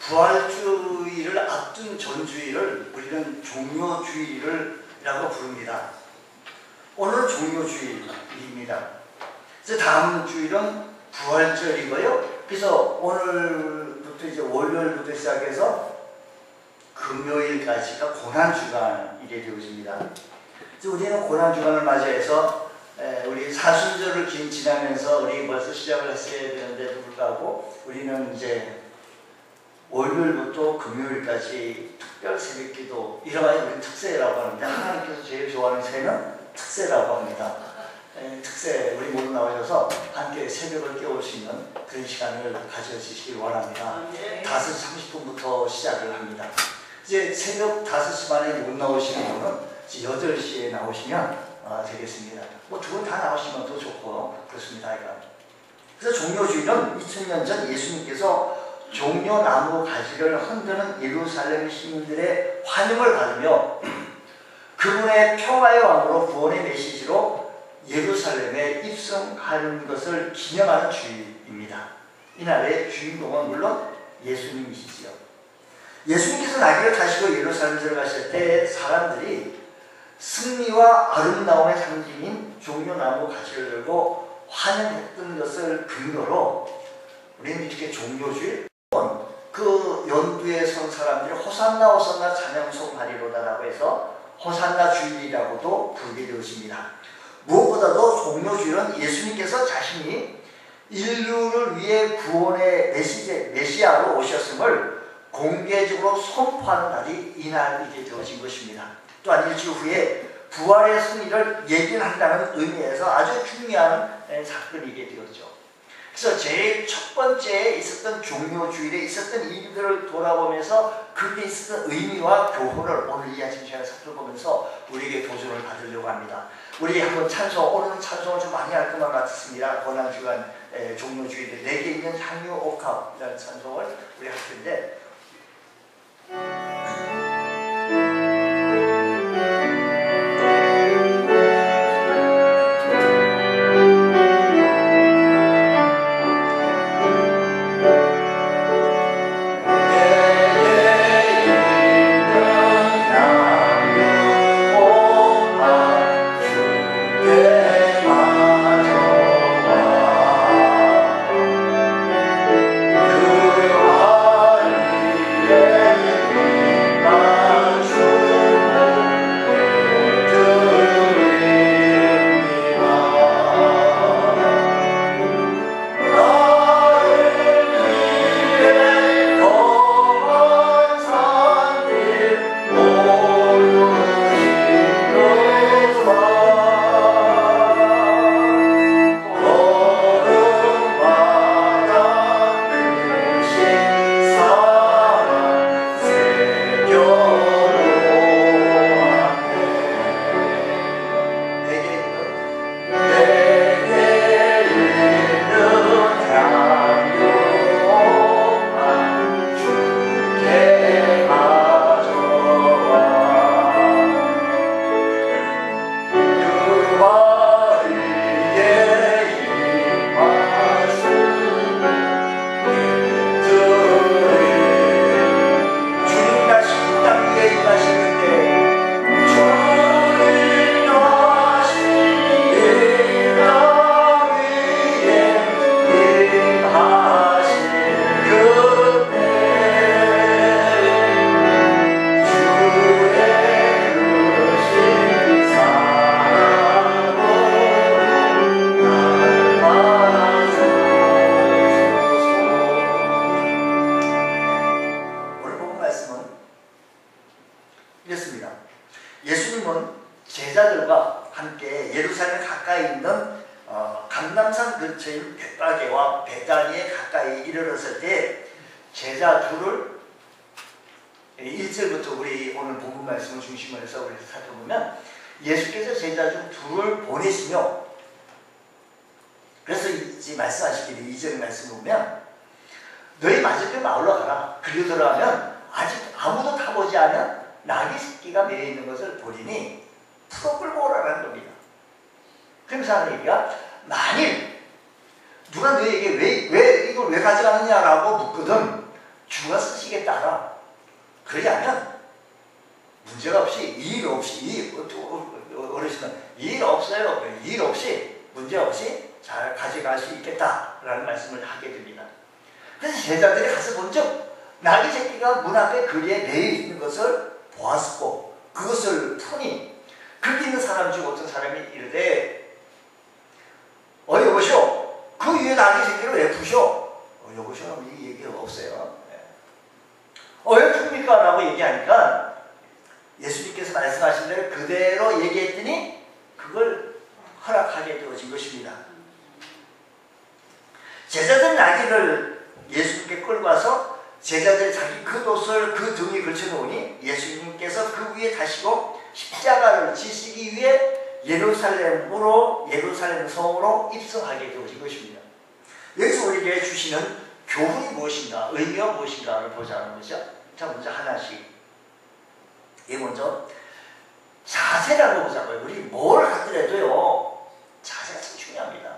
부활주의를 앞둔 전주일을 우리는 종료주일이라고 부릅니다. 오늘은 종료주일입니다. 그래서 다음 주일은 부활절이고요. 그래서 오늘부터 이제 월요일부터 시작해서 금요일까지가 고난주간이 되어집니다. 그래서 우리는 고난주간을 맞이해서 우리 사순절을 지나면서 우리 벌써 시작을 했어야 되는데도 불구하고 우리는 이제 월요일부터 금요일까지 특별 새벽기도, 이러한 우리 특세라고 하는데, 하나님께서 제일 좋아하는 새는 특세라고 합니다. 특세, 우리 모두 나오셔서 함께 새벽을 깨울 수 있는 그런 시간을 가져주시길 원합니다. 5시 30분부터 시작을 합니다. 이제 새벽 5시 반에 못 나오시는 분은 8시에 나오시면 되겠습니다. 뭐 두 분 다 나오시면 더 좋고 그렇습니다. 그래서 종료주일은 2000년 전 예수님께서 종려나무 가지를 흔드는 예루살렘 시민들의 환영을 받으며 그분의 평화의 왕으로 구원의 메시지로 예루살렘에 입성하는 것을 기념하는 주일입니다. 이날의 주인공은 물론 예수님이시지요. 예수님께서 나귀를 타시고 예루살렘 들어가실 때 사람들이 승리와 아름다움의 상징인 종려나무 가지를 들고 환영했던 것을 근거로 우리는 이렇게 종료주일, 그 연두에 선 사람들이 호산나 호산나 찬양송 하리로다라고 해서 호산나 주일이라고도 부르게 되었습니다. 무엇보다도 종료주일은 예수님께서 자신이 인류를 위해 구원의 메시아로 오셨음을 공개적으로 선포하는 날이 이날이게 되어진 것입니다. 또한 일주일 후에 부활의 승리를 예견한다는 의미에서 아주 중요한 사건이게 되었죠. 그래서 제일 첫 번째에 있었던 종료주일에 있었던 일들을 돌아보면서 그게 있었던 의미와 교훈을 오늘 이 아침 시간에 살펴보면서 우리에게 도전을 받으려고 합니다. 우리 한번 오늘은 찬송을 좀 많이 할 것만 같습니다. 고난주간 종료주일에 내게 있는 향유 옥합이라는 찬송을 우리 할 텐데, 제자들과 함께 예루살렘 가까이 있는 감람산 근처인 벳바게와 베다니에 가까이 이르렀을 때 제자 둘을 1절부터 우리 오늘 본문 말씀을 중심으로 해서 우리 살펴보면 예수께서 제자 중 둘을 보내시며, 그래서 이제 말씀하시기를 2절 말씀 보면 너희 맞은편 마을로 가라. 그리로 들어가면 아직 아무도 타보지 않은 나귀 새끼가 매여 있는 것을 보리니 풀어 끌고 오라는 겁니다. 그러면서 하는 얘기가, 만일 누가 너에게 왜 이걸 왜 가져가느냐라고 묻거든 주가 쓰시겠다. 그러지 않으면 문제가 없이 일 없이 어르신은 일 없어요. 일 없이 문제 없이 잘 가져갈 수 있겠다라는 말씀을 하게 됩니다. 그래서 제자들이 가서 먼저 나귀 새끼가 문 앞에 거리에 매여 있는 것을 보았고 그것을 푸니 거기 있는 사람 중 어떤 사람이 이르되 여보시오 그 위에 나귀 새끼를 왜 푸쇼? 여보시오 이 얘기가 없어요. 왜 풉니까? 라고 얘기하니까 예수님께서 말씀하신 대로 그대로 얘기했더니 그걸 허락하게 되어진 것입니다. 제자들 나귀를 예수님께 끌고 와서 제자들이 자기 겉옷을 그 등에 걸쳐놓으니 예수님께서 그 위에 타시고 십자가를 지시기 위해 예루살렘 성으로 입성하게 되어진 것입니다. 여기서 우리에게 주시는 교훈이 무엇인가, 의미가 무엇인가를 보자는 거죠. 자, 먼저 하나씩. 먼저 자세라고 보자고요. 우리 뭘 하더라도요, 자세가 참 중요합니다.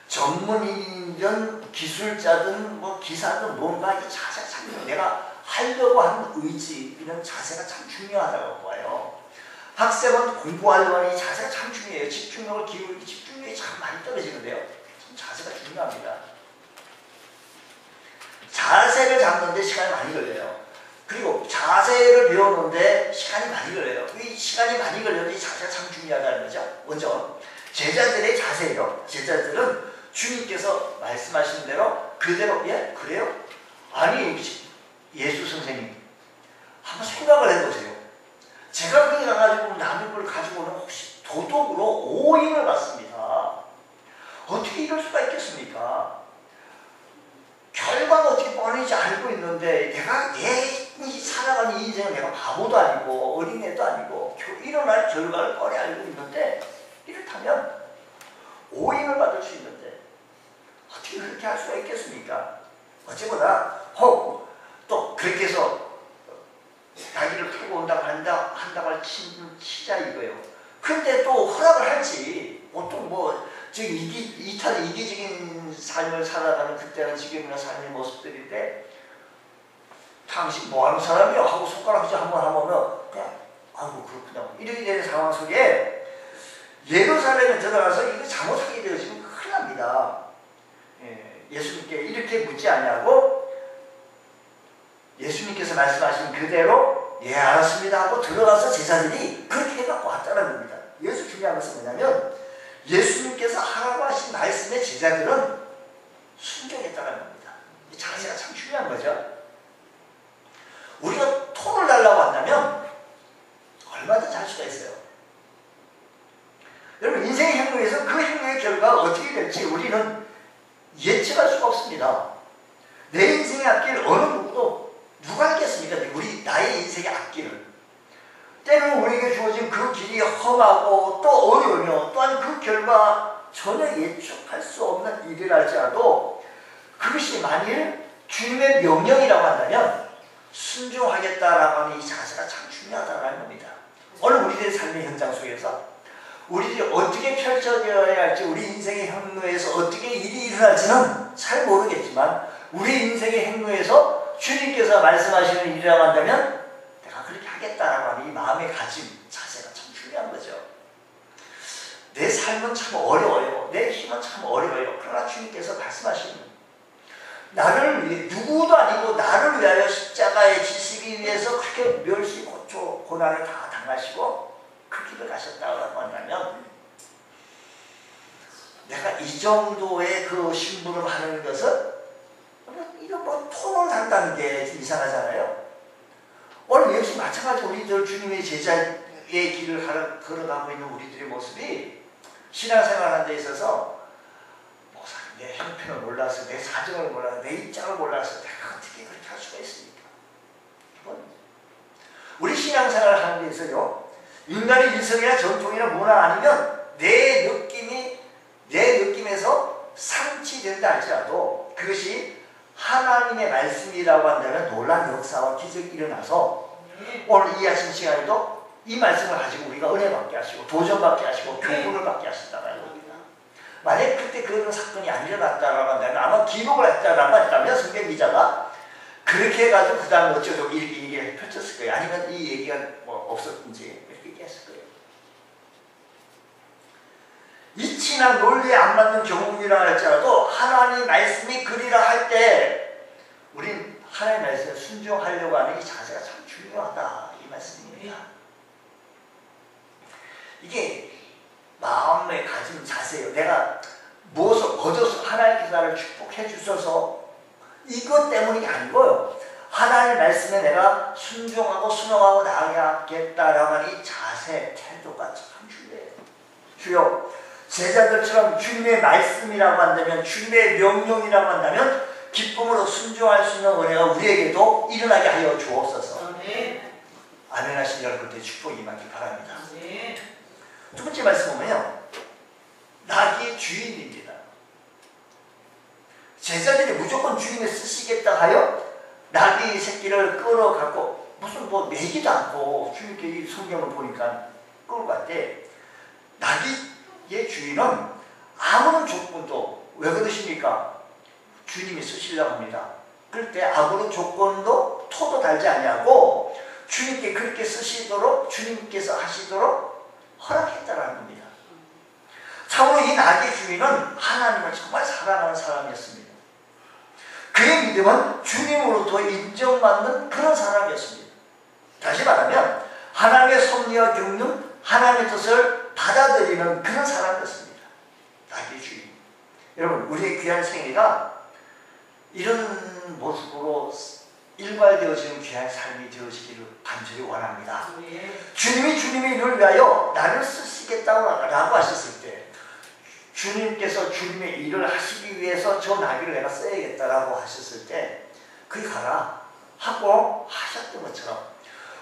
전문인이든 기술자든 기사든 뭔가 이 자세가 참 중요해요. 내가 하려고 하는 의지, 이런 자세가 참 중요하다고 봐요. 학생은 공부하려고 하는 이 자세가 참 중요해요. 집중력을 기울이기 집중력이 참 많이 떨어지는데요. 참 자세가 중요합니다. 자세를 잡는데 시간이 많이 걸려요. 그리고 자세를 배우는데 시간이 많이 걸려요. 이 시간이 많이 걸려도 이 자세가 참 중요하다는 거죠. 먼저 제자들의 자세예요. 제자들은 주님께서 말씀하신 대로 그대로 그래요? 아니 예수 선생님 한번 생각을 해보세요. 제가 거기 가가지고 남의 걸 가지고는 혹시 도덕으로 오인을 받습니다. 어떻게 이럴 수가 있겠습니까? 결과가 어떻게 뻔한지 알고 있는데 내가 살아가는 이 인생은 내가 바보도 아니고 어린애도 아니고 일어날 결과를 뻔히 알고 있는데 이렇다면 오인을 받을 수 있는데 어떻게 그렇게 할 수가 있겠습니까? 어째보다 또 그렇게 해서 자기를 풀고 온다고 한다고 치자 이거예요. 근데 또 허락을 할지 보통 이기적인 삶을 살아가는 그때는 지금이나 삶의 모습들인데 당신 뭐하는 사람이요? 하고 손가락질 한번 하면 그냥 아이고 그렇구나 이렇게 되는 상황 속에 예루살렘에 들어가서 이거 잘못하게 되어지면 큰일 납니다. 예수님께 이렇게 묻지 않냐고 예수님께서 말씀하신 그대로 알았습니다 하고 들어가서 제자들이 그렇게 해갖고 왔다는 겁니다. 여기서 중요한 것은 뭐냐면 예수님께서 하라고 하신 말씀에 제자들은 순종했다는 겁니다. 이 자세가 참 중요한 거죠. 우리가 톤을 달라고 한다면 얼마든지 할 수가 있어요. 여러분 인생의 행동에서 그 행동의 결과가 어떻게 될지 우리는 예측할 수가 없습니다. 내 인생의 앞길 어느 누구도 누가 알겠습니까? 나의 인생의 앞길을. 때로는 우리에게 주어진 그 길이 험하고 또 어려우며 또한 그 결과 전혀 예측할 수 없는 일이랄지라도 그것이 만일 주님의 명령이라고 한다면 순종하겠다라고 하는 이 자세가 참 중요하다는 겁니다. 오늘 우리들의 삶의 현장 속에서 우리들이 어떻게 펼쳐져야 할지 우리 인생의 행로에서 어떻게 일이 일어날지는 잘 모르겠지만 우리 인생의 행로에서 주님께서 말씀하시는 일이라고 한다면 내가 그렇게 하겠다라고 하는 이 마음의 가짐 자세가 참 중요한 거죠. 내 삶은 참 어려워요. 내 힘은 참 어려워요. 그러나 주님께서 말씀하시는 나를 위해 누구도 아니고 나를 위하여 십자가에 지시기 위해서 그렇게 멸시 고초 고난을 다 당하시고 그 길을 가셨다고 한다면 내가 이 정도의 그 심부름하는 것은 이런 톤을 한다는 게 이상하잖아요. 오늘 역시 마찬가지로 우리들 주님의 제자의 길을 걸어가고 있는 우리들의 모습이 신앙생활하는 데 있어서 목사님 내 형편을 몰라서 내 사정을 몰라서 내 입장을 몰라서 내가 어떻게 그렇게 할 수가 있습니까? 우리 신앙생활을 하는 데 있어요. 인간의 일성이나 전통이나 문화 아니면 내 느낌에서 상치된다 할지라도 그것이 하나님의 말씀이라고 한다면 놀라운 역사와 기적이 일어나서 오늘 이 아침 시간에도 이 말씀을 가지고 우리가 은혜 받게 하시고 도전받게 하시고 교훈을 받게 하신다는 겁니다. 만약 그때 그런 사건이 안 일어났다라고 한다면 아마 기록을 했다라고 했다면 성경 기자가 그 그렇게 해가지고 그 다음에 어쩌고 이렇게 얘기를 펼쳤을 거예요. 아니면 이 얘기가 뭐 없었든지 이렇게 얘기했을 거예요. 이치나 논리에 안 맞는 경우이라 할지라도 하나님 말씀이 그리라 할 때 우린 하나님 말씀에 순종하려고 하는 이 자세가 참 중요하다 이 말씀입니다. 이게 마음에 가진 자세예요. 내가 무엇을 얻어서 하나님께서 나를 축복해 주셔서 이것 때문이 아니고요. 하나님 말씀에 내가 순종하고 순응하고 나아가겠다라고 하는 이 자세, 태도가 참 중요해요. 주여, 제자들처럼 주님의 말씀이라고 한다면, 주님의 명령이라고 한다면 기쁨으로 순종할 수 있는 은혜가 우리에게도 일어나게 하여 주옵소서. 아멘 하신 여러분들의 축복이 임하기 바랍니다. 두 번째 말씀 보면요, 낙이 주인입니다. 제자들이 무조건 주인을 쓰시겠다 하여 낙이 새끼를 끌어갖고 무슨 뭐 매기도 않고 주님께 이 성경을 보니까 끌고 갔대. 낙이의 주인은 아무런 조건도, 왜 그러십니까? 주님이 쓰시려고 합니다. 그럴 때 아무런 조건도 토도 달지 아니하고 주님께 그렇게 쓰시도록, 주님께서 하시도록 허락했다라는 겁니다. 참으로 이 낙의 주인은 하나님을 정말 사랑하는 사람이었습니다. 그의 믿음은 주님으로부터 인정받는 그런 사람이었습니다. 다시 말하면 하나님의 섭리와 경륜, 하나님의 뜻을 받아들이는 그런 사람이었습니다. 낙의 주인. 여러분, 우리의 귀한 생애가 이런 모습으로 일괄되어지는 귀한 삶이 되어지기를 간절히 원합니다. 주님이 주님의 일을 위하여 나를 쓰시겠다고 하셨을 때, 주님께서 주님의 일을 하시기 위해서 저 나귀를 내가 써야겠다라고 하셨을 때 그리 가라 하고 하셨던 것처럼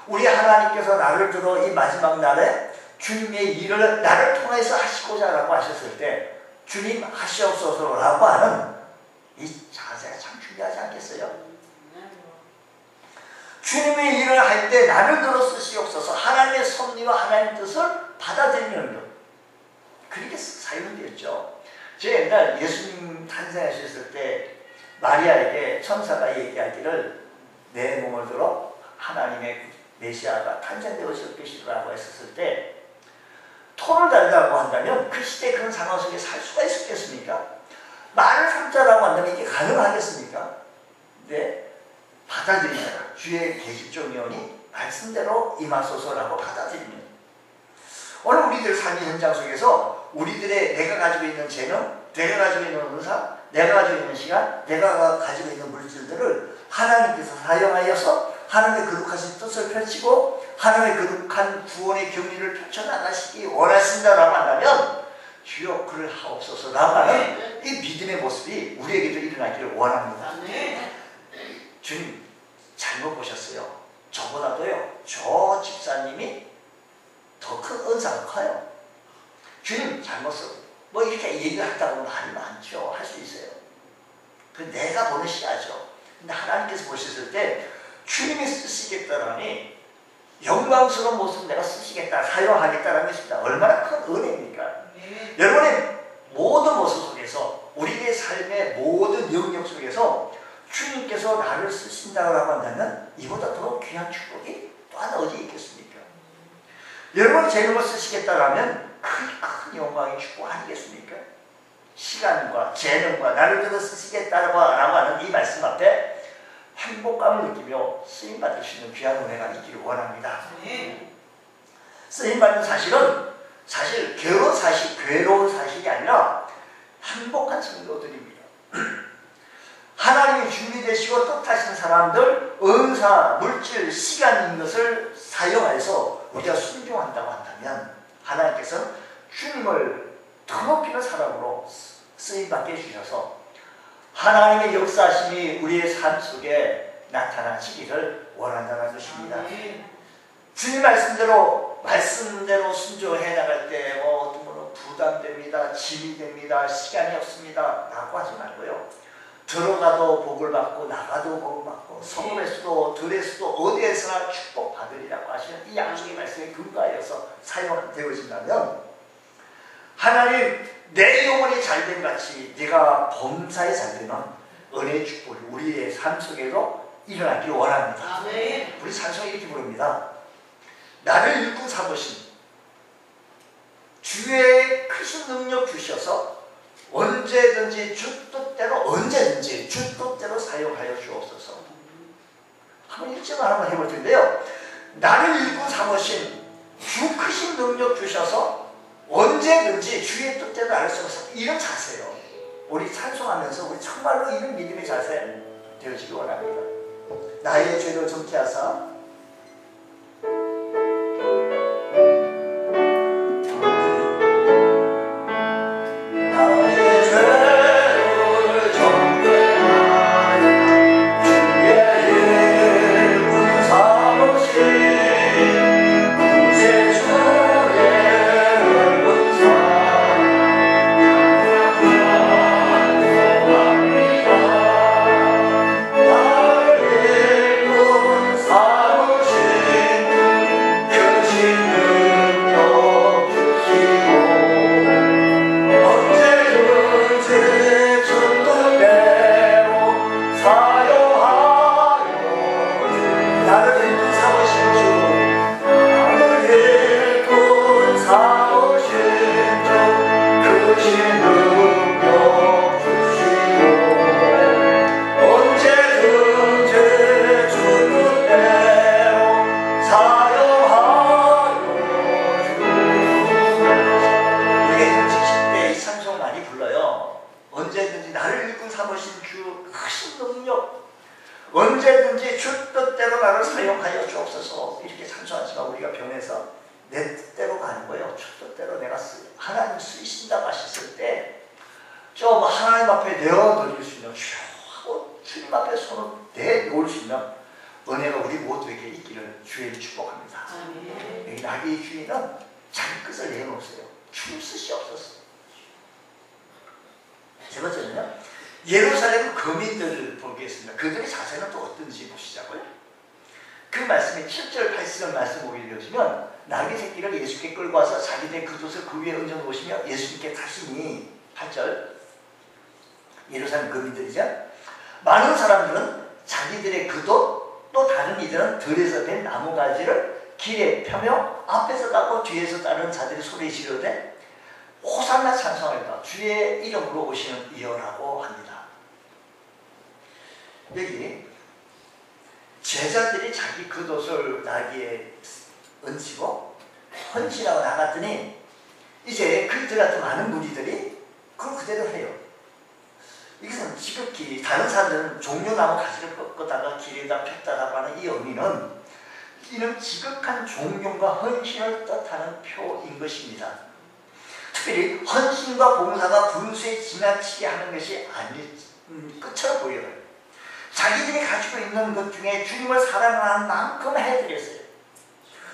우리 하나님께서 나를 들어 이 마지막 날에 주님의 일을 나를 통해서 하시고자 라고 하셨을 때 주님 하시옵소서라고 하는 이 자세가 참 중요하지 않겠어요? 주님의 일을 할 때 나를 들어 쓰시옵소서, 하나님의 섭리와 하나님의 뜻을 받아들이는 것, 그렇게 사용되었죠. 제가 옛날 예수님 탄생하셨을 때 마리아에게 천사가 얘기하기를 내 몸을 들어 하나님의 메시아가 탄생되었을 것이라고 했었을 때 토를 달라고 한다면 그 시대 그런 상황 속에 살 수가 있었겠습니까? 말을 삼자라고 한다면 이게 가능하겠습니까? 네, 받아들이잖아. 주의 계집종이오니 말씀대로 임하소서라고 받아들이는. 오늘 우리들 삶의 현장 속에서 우리들의 내가 가지고 있는 재능, 내가 가지고 있는 은사, 내가 가지고 있는 시간, 내가 가지고 있는 물질들을 하나님께서 사용하여서 하나님의 거룩하신 뜻을 펼치고 하나님의 거룩한 구원의 경리를 펼쳐나가시기 원하신다라고 한다면 주여 그를 하옵소서라고 하는 이 믿음의 모습이 우리에게도 일어나기를 원합니다. 주님 잘못 보셨어요. 저보다도요, 저 집사님이 더 큰 은사가 커요. 주님 잘못 써. 뭐 이렇게 얘기하다 보면 말이 많죠. 할 수 있어요. 그 내가 보는 시야죠. 근데 하나님께서 보셨을 때 주님이 쓰시겠다라니 영광스러운 모습 내가 쓰시겠다, 사용하겠다라는 것입니다. 얼마나 큰 은혜입니까? 여러분의 모든 모습 속에서, 우리의 삶의 모든 영역 속에서 주님께서 나를 쓰신다고 한다면 이보다 더 귀한 축복이 또 하나 어디 있겠습니까? 여러분이 제 이름을 쓰시겠다라면 큰 영광의 축복 아니겠습니까? 시간과 재능과 나를 들어 쓰시겠다고 하는 이 말씀 앞에 행복감을 느끼며 쓰임받을 수 있는 귀한 은혜가 있기를 원합니다. 쓰임받는 사실은 사실 괴로운 사실이 아니라 행복한 성도들입니다. 하나님이 준비되시고 뜻하신 사람들, 은사, 물질, 시간 있는 것을 사용해서 우리가 순종한다고 한다면 하나님께서는 주님을 더 높이는 사람으로 쓰임받게 해주셔서 하나님의 역사심이 우리의 삶 속에 나타나시기를 원한다는 것입니다. 주님 말씀대로 순종해 나갈 때 어떤 분은 부담됩니다, 짐이 됩니다, 시간이 없습니다 라고 하지 말고요, 들어가도 복을 받고 나가도 복을 받고 성읍에서도 들에서도 어디에서나 축복받으리라고 하시는 이 약속의 말씀에 근거하여서 사용되어진다면 하나님 내 영혼이 잘된 같이 네가 범사에 잘되는 은혜의 축복이 우리의 삶 속에도 일어나기를 원합니다. 아멘. 우리 찬송이 이렇게 부릅니다. 나를 일꾼 삼으신 주의 크신 능력 주셔서 언제든지 주 뜻대로 언제든지 주 뜻대로 사용하여 주옵소서. 한번 일정을 한번 해볼 텐데요. 나를 일꾼 삼으신 주 크신 능력 주셔서 언제든지 주의 뜻대로 나를 써서 이런 자세요. 우리 찬송하면서 우리 정말로 이런 믿음의 자세 되어지기 원합니다. 나의 죄를 정케하사 언제든지 주 뜻대로 나를 사용하여 주옵소서. 이렇게 찬송하지만 우리가 변해서 내 뜻대로 가는 거예요. 주 뜻대로 내가 하나님 쓰신다고 하셨을 때 좀 하나님 앞에 내어드릴 수 있는 하고 주님 앞에 손을 내놓을 수 있는 은혜가 우리 모두에게 있기를 주의 축복합니다. 여기 나귀의 주인은 자기 끝을 내놓으세요. 줄 뜻이 없었어요. 세 번째는요, 예루살렘 거민들을 보겠습니다. 그들의 자세는 또 어떤지 보시자고요. 그 말씀에 7절 8절 말씀 보게 되시면 나귀 새끼를 예수께 끌고 와서 자기네 그곳을 그 위에 얹어 놓으시며 예수님께 타시니 8절 예루살렘 거민들이죠. 많은 사람들은 자기들의 그도 또 다른 이들은 들에서 된 나무가지를 길에 펴며 앞에서 따고 뒤에서 따르는 자들이 소리 지르되 호산나 찬송하리다. 주의 이름으로 오시는 이여라고 합니다. 여기 제자들이 자기 겉옷을 나귀에 얹히고 헌신하고 나갔더니 이제 그들 같은 많은 무리들이 그걸 그대로 해요. 이것은 지극히 다른 사람들은 종려나무 가지를 꺾다가 길에다 폈다라고 하는 이 의미는 이는 지극한 종용과 헌신을 뜻하는 표인 것입니다. 특별히 헌신과 봉사가 분수에 지나치게 하는 것이 아닐 것처럼 보여요. 자기들이 가지고 있는 것 중에 주님을 사랑하는 만큼 해드렸어요.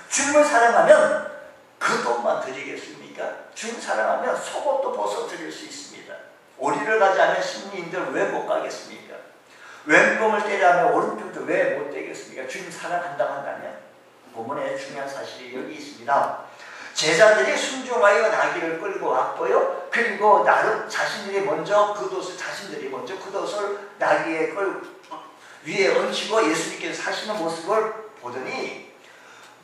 주님을 사랑하면 그 돈만 드리겠습니까? 주님 사랑하면 속옷도 벗어드릴 수 있습니다. 오리를 가지 않은 심리인들 왜 못 가겠습니까? 왼몸을 때려 하면 오른쪽도 왜 못 되겠습니까? 주님 사랑한다고 한다면 본문에 중요한 사실이 여기 있습니다. 제자들이 순종하여 나귀를 끌고 왔고요. 그리고 나름 자신들이 먼저 겉옷을 나귀에 위에 얹히고 예수님께서 사시는 모습을 보더니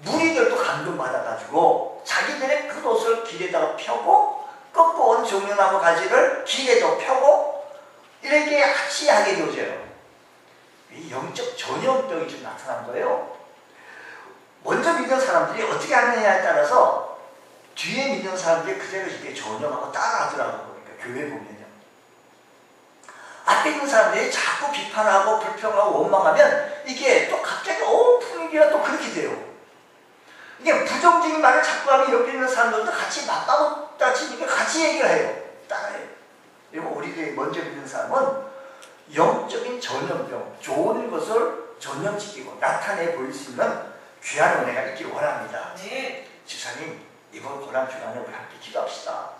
무리들도 감동받아가지고 자기들의 겉옷을 길에다가 펴고 꺾고 온 종려나무 가지를 길에도 펴고 이렇게 같이 하게 되어져요. 이 영적 전염병이 좀 나타난 거예요. 먼저 믿는 사람들이 어떻게 하느냐에 따라서 뒤에 믿는 사람들이 그대로 이렇게 전염하고 따라하더라고요. 그러니까 교회 보면요. 앞에 있는 사람들이 자꾸 비판하고 불평하고 원망하면 이게 또 갑자기 분위기가 또 그렇게 돼요. 이게 부정적인 말을 자꾸 하면 옆에 있는 사람들도 같이 맞다치니까 같이 얘기를 해요. 따라해요. 그리고 우리들이 먼저 믿는 사람은 영적인 전염병, 좋은 것을 전염시키고 나타내 보일 수 있는 귀한 은혜가 있기를 원합니다. 네. 집사님, 이번 고난주간에 우리 함께 기도합시다.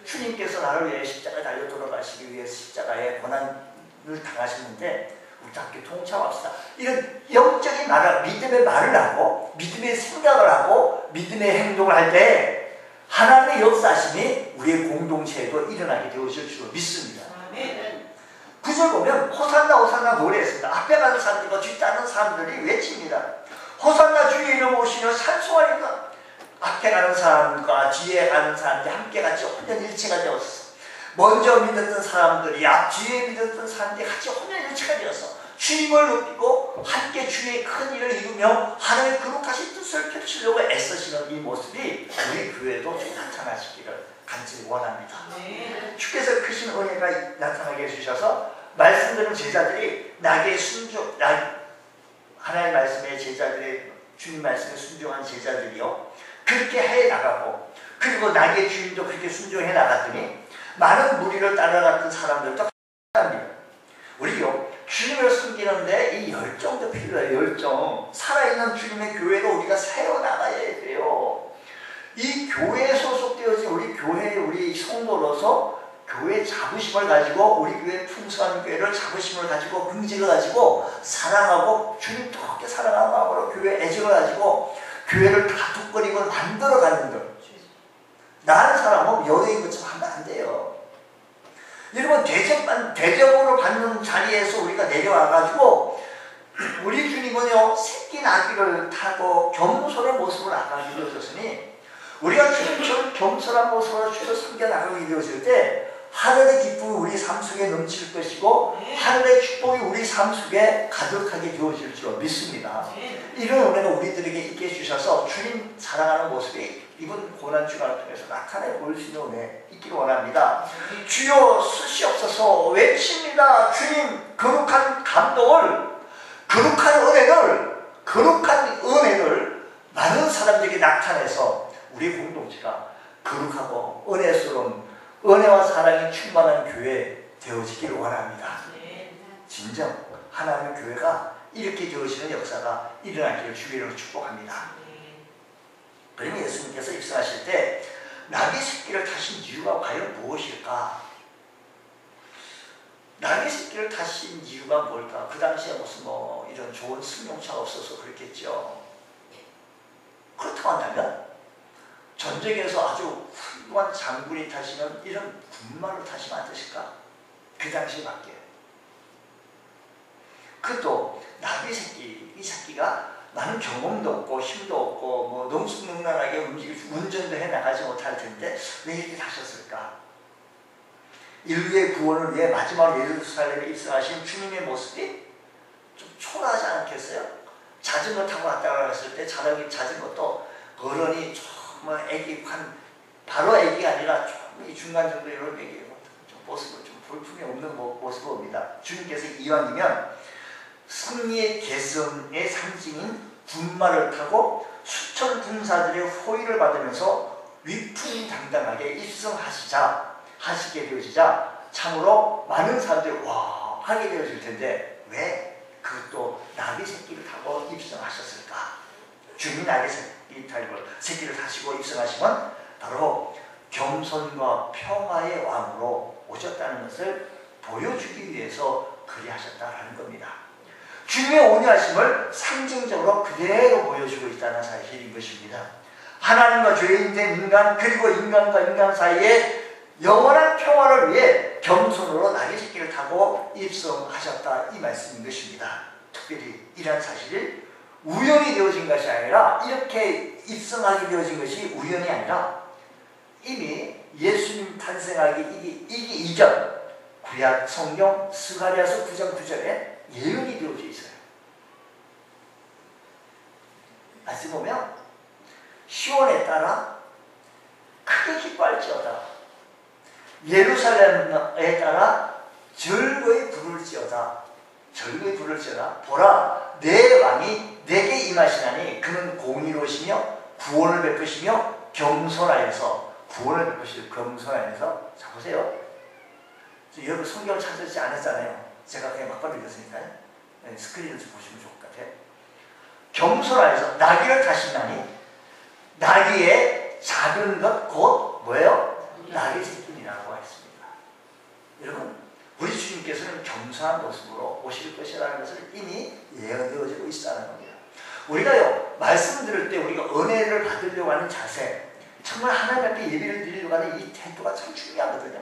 주님께서 나를 위해 십자가에 달려 돌아가시기 위해 십자가에 고난을 당하셨는데 우리 함께 동참합시다. 이런 영적인 말을, 믿음의 말을 하고 믿음의 생각을 하고 믿음의 행동을 할 때 하나님의 역사심이 우리의 공동체에도 일어나게 되어질 줄 믿습니다. 아멘. 9절 9절 보면 호산나 호산나 노래했습니다. 앞에 가는 사람들과 뒤에 따르는 사람들이 외칩니다. 호산나 주의 이름 오시며 찬송하리다. 앞에 가는 사람과 뒤에 가는 사람들이 함께 같이 혼연일체가 되었어. 먼저 믿었던 사람들이 뒤에 믿었던 사람들이 같이 혼연일체가 되었어. 주님을 높이고 함께 주의 큰 일을 이루며 하나님의 거룩하신 뜻을 펼치려고 애쓰시는 이 모습이 우리 교회도 좀 나타나시기를 간절히 원합니다. 주께서 크신 은혜가 나타나게 해주셔서 말씀드린 제자들이 나에게 하나님의 말씀에 제자들이 주님 말씀에 순종한 제자들이요 그렇게 해 나가고 그리고 나의 주님도 그렇게 순종해 나갔더니 많은 무리를 따라갔던 사람들도 합니다. 우리요 주님을 숨기는데 이 열정도 필요해요. 열정. 살아있는 주님의 교회로 우리가 세워나가야 돼요. 이 교회에 소속되어진 우리 교회 우리 성도로서 교회 자부심을 가지고 우리 교회 풍성한 교회를 자부심을 가지고 긍지를 가지고 사랑하고 주님 뜨겁게 사랑하는 마음으로 교회 애정을 가지고 교회를 다독거리고 만들어가는 것. 나는 사람은 여유인 것처럼 하면 안 돼요. 여러분 대접으로 받는 자리에서 우리가 내려와가지고 우리 주님은요 새끼 나귀를 타고 겸손의 모습을 나가게 되어졌으니 우리가 주님처럼 겸손한 모습으로 주를 섬겨나가게 되어질 때 하늘의 기쁨이 우리 삶 속에 넘칠 것이고 하늘의 축복이 우리 삶 속에 가득하게 되어질 줄 믿습니다. 이런 은혜가 우리들에게 있게 해주셔서 주님 사랑하는 모습이 이번 고난주간을 통해서 나타내 보일 수 있는 은혜 있기를 원합니다. 주여 쓰시옵소서 외칩니다. 주님 거룩한 감동을 거룩한 은혜를 많은 사람들에게 나타내서 우리 공동체가 거룩하고 은혜스러운 은혜와 사랑이 충만한 교회 되어지기를 원합니다. 진정 하나님의 교회가 이렇게 되어지는 역사가 일어나기를 주기를 축복합니다. 그러면 예수님께서 입성하실 때 나귀 새끼를 타신 이유가 과연 무엇일까? 나귀 새끼를 타신 이유가 뭘까? 그 당시에 무슨 이런 좋은 승용차가 없어서 그랬겠죠. 그렇다고 한다면 전쟁에서 아주 훌륭한 장군이 타시는 이런 군마를 타시면 안 되실까? 그 당시에 밖에. 그것도 나귀 새끼, 이 새끼가 많은 경험도 없고 힘도 없고 능숙능란하게 운전도 해나가지 못할 텐데 왜 이렇게 타셨을까? 인류의 구원을 위해 마지막으로 예루살렘에 입성하신 주님의 모습이 좀 초라하지 않겠어요? 자전거 타고 왔다 갔을 때 자전거도 어른이 정말 바로 애기가 아니라 조금 중간 정도 이런 애기 모습을 좀 볼품이 없는 모습을 봅니다. 주님께서 이왕이면 승리의 계승의 상징인 군마를 타고 수천 군사들의 호의를 받으면서 위풍당당하게 입성하시게 되어지자 참으로 많은 사람들이 와 하게 되어질 텐데 왜 그것도 나귀 새끼를 타고 입성하셨을까? 주님이 나귀 새끼를 타시고 입성하시면 바로 겸손과 평화의 왕으로 오셨다는 것을 보여주기 위해서 그리하셨다는 겁니다. 주님의 온유하심을 상징적으로 그대로 보여주고 있다는 사실인 것입니다. 하나님과 죄인 된 인간 그리고 인간과 인간 사이에 영원한 평화를 위해 겸손으로 나귀 새끼를 타고 입성하셨다 이 말씀인 것입니다. 특별히 이러한 사실이 우연히 되어진 것이 아니라 이렇게 입성하게 되어진 것이 우연이 아니라 이미 예수님 탄생하기 이전 구약 성경 스가랴서 9장 9절에 예언이 되어져 있어요. 말씀 보면 시온에 따라 크게 기뻐할지어다 예루살렘에 따라 즐거이 부를지어다 보라 내 왕이 내게 임하시나니 그는 공의로우시며 구원을 베푸시며 겸손하여서 자 보세요. 여러분 성경을 찾지 않았잖아요. 제가 그냥 막바로 읽었으니까요. 스크린을 좀 보시면 좋을 것 같아요. 겸손하여서 나귀를 타신다니 나귀의 작은 것 곧 뭐예요? 나귀 새끼니라고 했습니다. 여러분 우리 주님께서는 겸손한 모습으로 오실 것이라는 것을 이미 예언되어지고 있다는 겁니다. 우리가요 말씀 들을 때 우리가 은혜를 받으려고 하는 자세 정말 하나님 앞에 예배를 드리려고 하는 이 태도가 참 중요하거든요.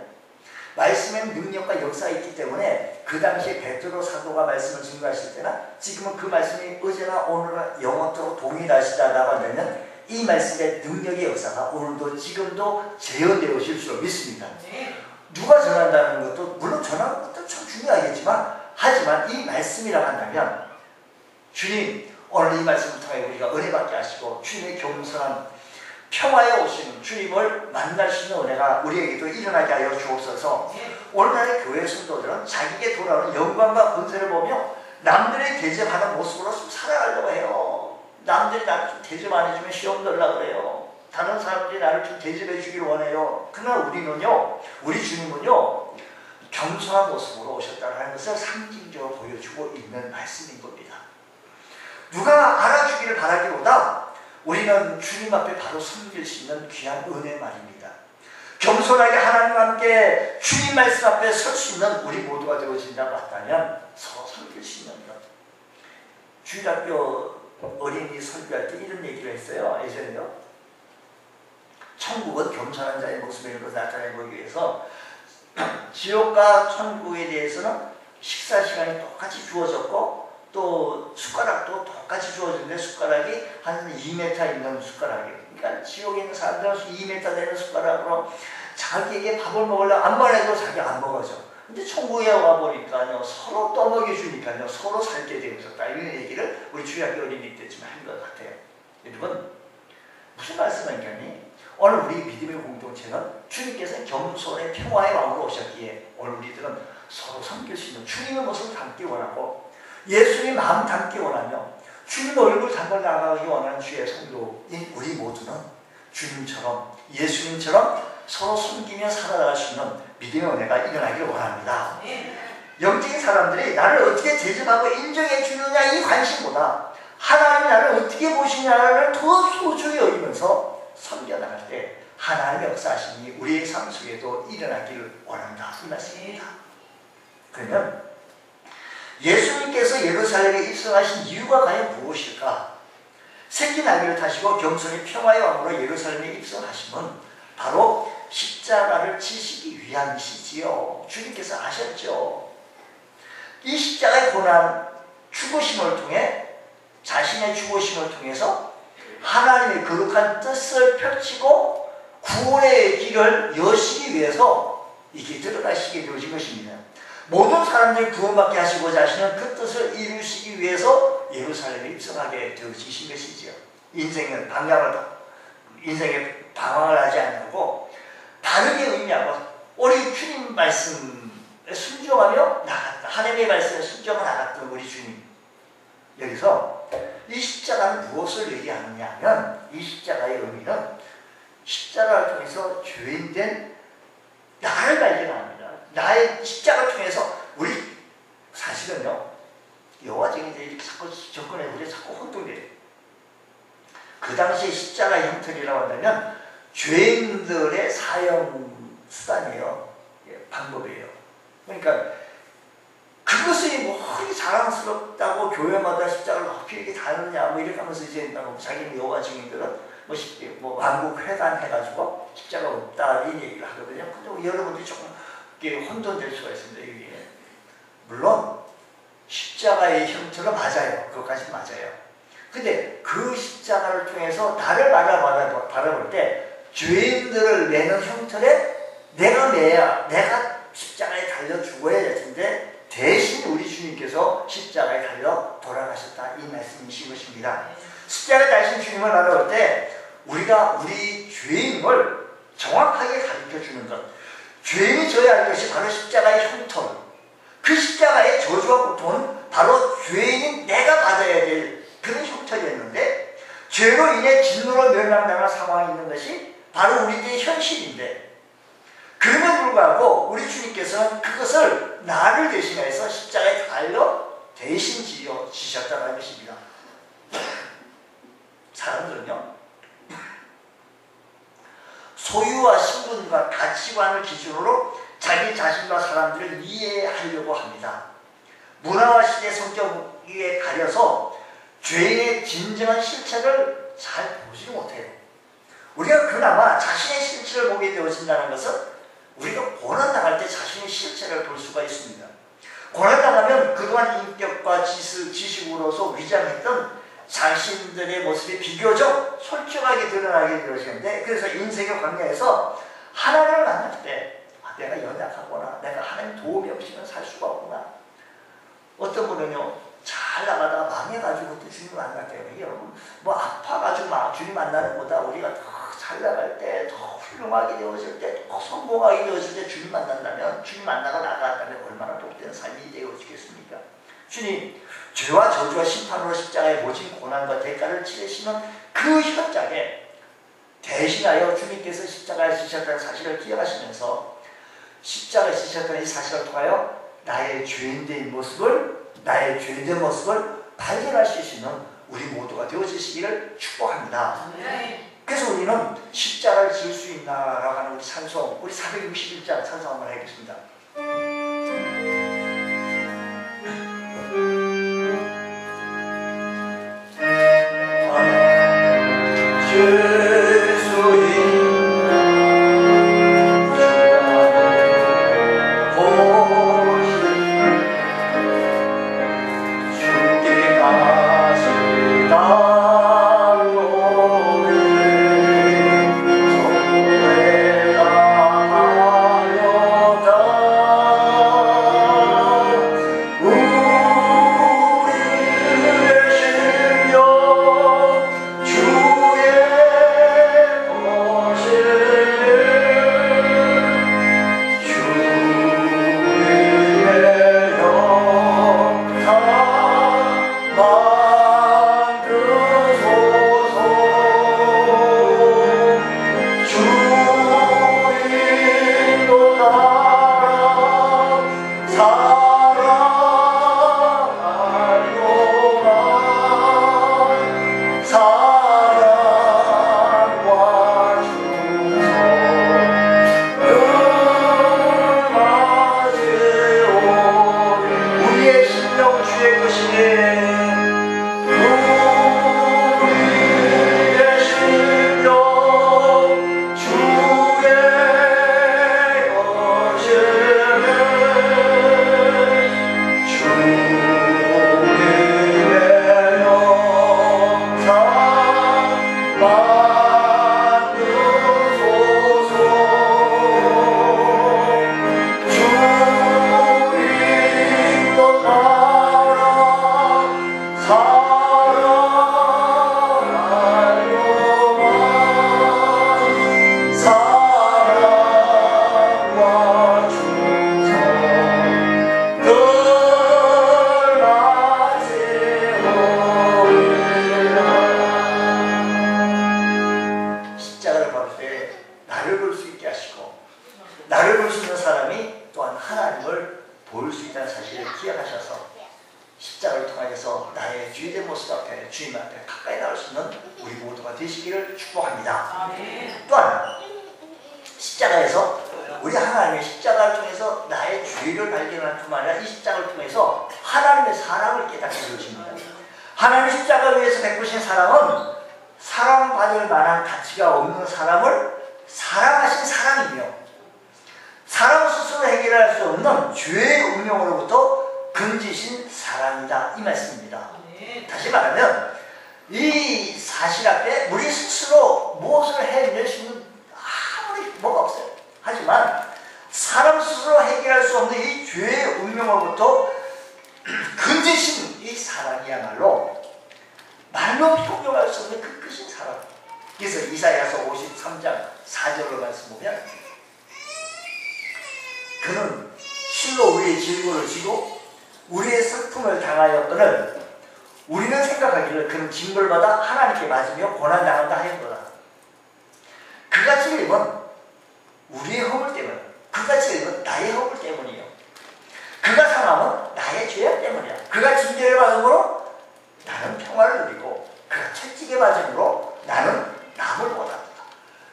말씀의 능력과 역사가 있기 때문에 그 당시에 베드로 사도가 말씀을 증거하실 때나 지금은 그 말씀이 어제나 오늘나 영원토록 동일하시다라고 하면 이 말씀의 능력의 역사가 오늘도 지금도 재현되어질 줄 믿습니다. 누가 전한다는 것도 물론 전하는 것도 참 중요하겠지만 하지만 이 말씀이라고 한다면 주님 오늘 이 말씀을 통해 우리가 은혜 받게 하시고 주님의 겸손한 평화에 오시는 주님을 만날 수 있는 은혜가 우리에게도 일어나게 하여 주옵소서. 오늘날의 교회 성도들은 자기에게 돌아오는 영광과 권세를 보며 남들이 대접하는 모습으로 좀 살아가려고 해요. 남들이 나를 좀 대접 안 해주면 시험 들려고 그래요. 다른 사람들이 나를 좀 대접해 주기를 원해요. 그러나 우리는요, 우리 주님은요, 겸손한 모습으로 오셨다는 것을 상징적으로 보여주고 있는 말씀인 겁니다. 누가 알아주기를 바라기보다 우리는 주님 앞에 바로 섬길 수 있는 귀한 은혜 말입니다. 겸손하게 하나님과 함께 주님 말씀 앞에 설 수 있는 우리 모두가 되어진다고 한다면 서로 섬길 수 있는 것. 주일학교 어린이 설교할 때 이런 얘기를 했어요. 예전에요. 천국은 겸손한 자의 모습을 나타내보기 위해서 지옥과 천국에 대해서는 식사 시간이 똑같이 주어졌고 또 숟가락도 똑같이 주어지는데 숟가락이 한 2m 있는 숟가락이에요. 그러니까 지옥에 있는 사람들은 2m 되는 숟가락으로 자기에게 밥을 먹으려고 안 보내도 자기가 안 먹어져. 근데 천국에 와보니까요, 서로 떠먹여주니까요, 서로 살게 되어졌다. 이런 얘기를 우리 주일학교 어린이 때쯤에 한 것 같아요. 여러분, 무슨 말씀이냐니? 오늘 우리 믿음의 공동체는 주님께서 겸손의 평화의 왕으로 오셨기에 오늘 우리들은 서로 섬길 수 있는 주님의 모습을 담기 원하고 예수님 마음 담기 원하며 주님 얼굴 담아 나가기 원하는 주의 성도인 우리 모두는 주님처럼 예수님처럼 서로 섬기며 살아나갈 수 있는 믿음의 은혜가 일어나기를 원합니다. 영적인 사람들이 나를 어떻게 대접하고 인정해 주느냐 이 관심보다 하나님이 나를 어떻게 보시냐를 더 소중히 여기면서 섬겨나갈 때 하나님의 역사하심이 우리의 삶 속에도 일어나기를 원한다. 이 말씀입니다. 그러면 예수님께서 예루살렘에 입성하신 이유가 과연 무엇일까? 새끼 나귀를 타시고 겸손히 평화의 왕으로 예루살렘에 입성하심은 바로 십자가를 치시기 위함이시지요. 주님께서 아셨죠. 이 십자가의 고난, 죽으심을 통해 자신의 죽으심을 통해서 하나님의 거룩한 뜻을 펼치고 구원의 길을 여시기 위해서 이게 드러나시게 되어진 것입니다. 모든 사람들이 구원받게 하시고자 하시는 그 뜻을 이루시기 위해서 예루살렘에 입성하게 되어지신 것이지요. 인생에 방황을 하지 않고 바르게 의미하고 우리 주님 말씀에 순종하며 나갔다. 하나님의 말씀에 순종하며 나갔던 우리 주님. 여기서 이 십자가는 무엇을 얘기하느냐 하면 이 십자가의 의미는 십자가를 통해서 죄인된 나를 발견합니다. 나의 십자가를 통해서 우리 사실은요 여호와 증인들이 이렇게 자꾸 접근해 우리 자꾸 혼동돼요. 그 당시에 십자가 형태라고 한다면 죄인들의 사형 수단이에요. 방법이에요. 그러니까 그것이 뭐 자랑스럽다고 교회마다 십자가를 어떻게 이렇게 다느냐 뭐 이렇게 하면서 이제 자기는 여호와 증인들은 뭐 왕국 회관해가지고 십자가 없다 이 얘기를 하거든요. 근데 여러분들이 조금 혼돈될 수가 있습니다. 이게 물론 십자가의 형태가 맞아요. 그것까지 맞아요. 근데 그 십자가를 통해서 나를 바라볼 때 죄인들을 내는 형태를 내가 십자가에 달려 죽어야 될 텐데 대신 우리 주님께서 십자가에 달려 돌아가셨다 이 말씀이신 것입니다. 십자가에 달리신 주님을 바라볼 때 우리가 우리 죄인을 정확하게 가르쳐주는 것, 죄인이 져야 할 것이 바로 십자가의 형통, 그 십자가의 저주와 고통은 바로 죄인인 내가 받아야 될 그런 형태였는데 죄로 인해 진노로 멸망당할 상황이 있는 것이 바로 우리들의 현실인데 그럼에도 불구하고 우리 주님께서는 그것을 나를 대신해서 십자가에 달려 대신 지셨다는 것입니다. 사람들은요 소유와 신분과 가치관을 기준으로 자기 자신과 사람들을 이해하려고 합니다. 문화와 시대 성격에 가려서 죄인의 진정한 실체를 잘 보지 못해요. 우리가 그나마 자신의 실체를 보게 되어진다는 것은 우리가 고난당할 때 자신의 실체를 볼 수가 있습니다. 고난당하면 그동안 인격과 지식으로서 위장했던 자신들의 모습이 비교적 솔직하게 드러나게 되어지는데, 그래서 인생의 광야에서 하나님을 만날 때 내가 연약하구나, 내가 하나님 도움이 없이는 살 수가 없구나. 어떤 분은요, 잘 나가다가 망해가지고 또 주님 만날 때요. 여러분, 뭐 아파가지고 주님 만나는 것보다 우리가 더 잘 나갈 때, 더 훌륭하게 되어질 때, 더 성공하게 되어질 때 주님 만난다면, 주님 만나고 나간다면 얼마나 복된 삶이 되어지겠습니까? 주님, 죄와 저주와 심판으로 십자가에 모진 고난과 대가를 치르시는 그 현장에 대신하여 주님께서 십자가에 지셨다는 사실을 기억하시면서 십자가에 지셨다는 이 사실을 통하여 나의 죄인된 모습을 발견할 수 있는 우리 모두가 되어지시기를 축복합니다. 그래서 우리는 십자가를 지을 수 있나라고 하는 우리 찬송, 우리 461장 찬송 한번 하겠습니다. 또한 십자가에서 우리 하나님의 십자가를 통해서 나의 죄를 발견할 뿐만 아니라 이 십자가를 통해서 하나님의 사랑을 깨닫게 되어집니다. 하나님의 십자가 위에서 베푸신 사랑은 사랑받을 만한 가치가 없는 사람을 사랑하신 사랑이며, 사람 스스로 해결할 수 없는 죄의 운명으로부터 건지신 사랑이다, 이 말씀입니다. 다시 말하면 이 사실 앞에 우리 스스로 무엇을 해낼 수 있는 아무리 뭐가 없어요. 하지만 사람 스스로 해결할 수 없는 이 죄의 운명으로부터 건지신 이 사랑이야말로 말로 표현할 수 없는 그 크신 사랑. 그래서 이사야서 53장 4절로 말씀 보면, 그는 실로 우리의 질고를 지고 우리의 슬픔을 당하였거늘 우리는 생각하기를 그는 징벌받아 하나님께 맞으며 고난당한다 하였도다. 그가 찔림은 우리의 허물 때문, 그가 찔림은 나의 허물 때문이요, 그가 상함은 나의 죄악 때문이야. 그가 징계를 받음으로 나는 평화를 누리고 그가 채찍에 맞음으로 나는 남을 얻었다.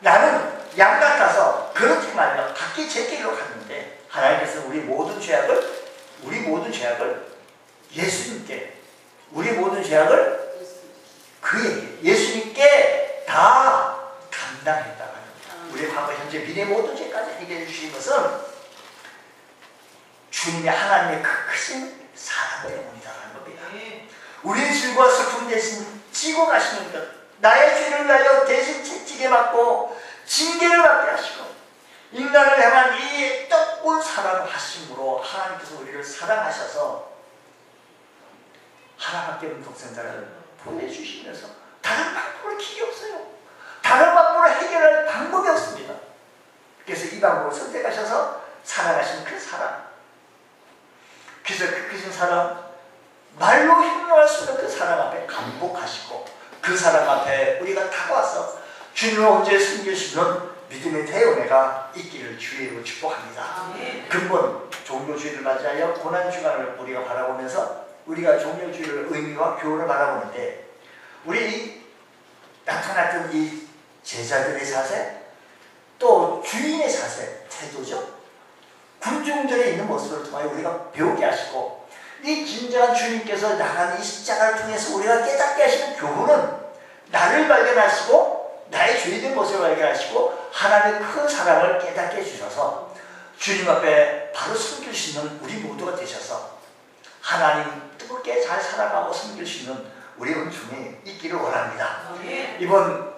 나는 양 같아서 그렇게 말하며 각기 제 길로 갔는데, 하나님께서 우리 모든 죄악을 예수님께, 우리 모든 죄악을 그에게, 예수님께 다 감당했다고 합니다. 우리 과거, 현재, 미래 모든 죄까지 있게 해주신 것은 주님의 하나님의 그 크신 사랑 때문이다라는 겁니다. 우리의 질과 슬픔 대신 지고 가시는 것, 나의 죄를 위하여 대신 채찍에 맞고 징계를 받게 하시고 인간을 향한 이 떡본 사랑을 하심으로 하나님께서 우리를 사랑하셔서 하나밖에 없는 독생자를 보내주시면서 다른 방법을 길이 없어요. 다른 방법으로 해결할 방법이 없습니다. 그래서 이 방법을 선택하셔서 살아가신 그 사랑, 그래서 그 크신 사랑, 말로 형용할 수 없는 그 사랑 앞에 감복하시고 그 사랑 앞에 우리가 다가와서 주님을 언제 숨기시는 믿음의 대은혜가 있기를 주의로 축복합니다. 근본 종료주의를 맞이하여 고난주간을 우리가 바라보면서 우리가 종료주의를 의미와 교훈을 바라보는데 우리 나타났던 이 제자들의 자세, 또 주인의 자세, 태도죠. 군중들에 있는 모습을 통하여 우리가 배우게 하시고 이 진정한 주님께서 나간 이 십자가를 통해서 우리가 깨닫게 하시는 교훈은 나를 발견하시고 나의 죄된 모습을 발견하시고 하나님의 큰 사랑을 깨닫게 해주셔서 주님 앞에 바로 섬길 수 있는 우리 모두가 되셔서 하나님 뜨겁게 잘 살아가고 섬길 수 있는 우리 은총이 있기를 원합니다. 이번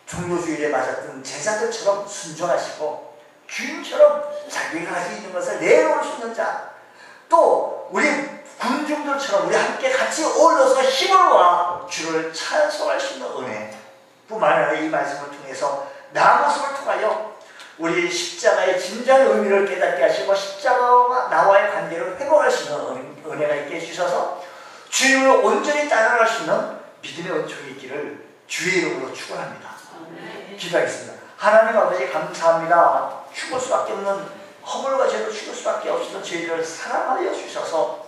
종료주일에 맞았던 제자들처럼 순종하시고 주님처럼 자기가 가지고 있는 것을 내놓을 수 있는 자, 또 우리 군중들처럼 우리 함께 같이 어울러서 힘을 모아 주를 찬송할 수 있는 은혜 뿐만 아니라 이 말씀을 통해서 나 모습을 통하여 우리 십자가의 진정한 의미를 깨닫게 하시고 십자가와 나와의 관계를 회복할 수 있는 은혜가 있게 해주셔서 주님을 온전히 따라갈 수 있는 믿음의 은총이 있기를 주의 이름으로 축원합니다. 기도하겠습니다. 하나님 아버지 감사합니다. 죽을 수밖에 없는 허물과 죄로 죽을 수밖에 없는 저희를 사랑하여 주셔서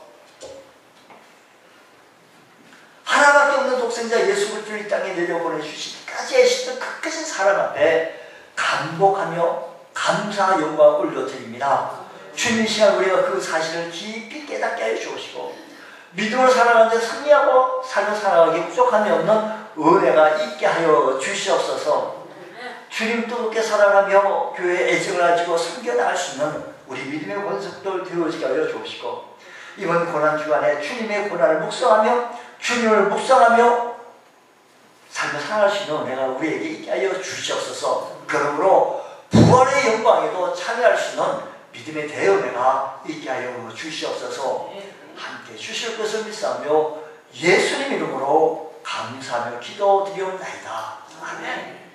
하나밖에 없는 독생자 예수 그리스도를 이 땅에 내려보내주시기까지 하시던 그 크신 사랑 앞에 감복하며 감사 영광을 올려드립니다. 주님 이 시간 우리가 그 사실을 깊이 깨닫게 하여 주시고 믿음으로 살아가는데 승리하고 삶을 살아가기 부족함이 없는 은혜가 있게 하여 주시옵소서. 주님 뜨겁게 사랑하며 교회에 애정을 가지고 섬겨나갈 수 있는 우리 믿음의 권속들 되어지게 하여 주시고 이번 고난주간에 주님의 고난을 묵상하며 주님을 묵상하며 삶을 살아갈 수 있는 은혜가 우리에게 있게 하여 주시옵소서. 그러므로 부활의 영광에도 참여할 수 있는 믿음의 대은혜가 있게 하여 주시옵소서. 함께 주실 것을 믿사오며 예수님 이름으로 감사하며 기도드리옵나이다. 아멘.